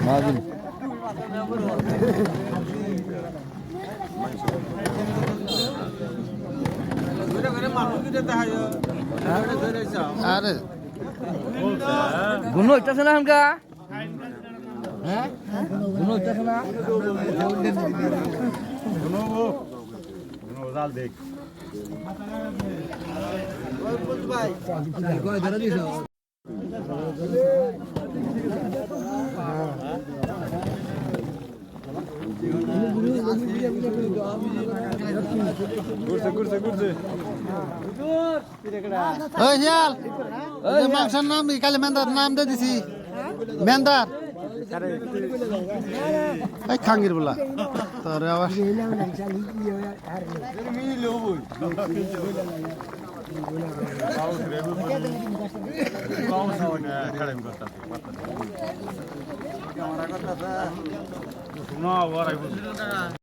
মাঝুন আরে গুনো হইতাছে না হামকা হ্যাঁ গুনো হইতাছে না গুনো জাল দেখ ভাই কই ধরে দিছো মাংসের নাম কালে মেন্দার নাম দিয়ে দিছি মেন্দার খাঙ্গির বলা তোর আবার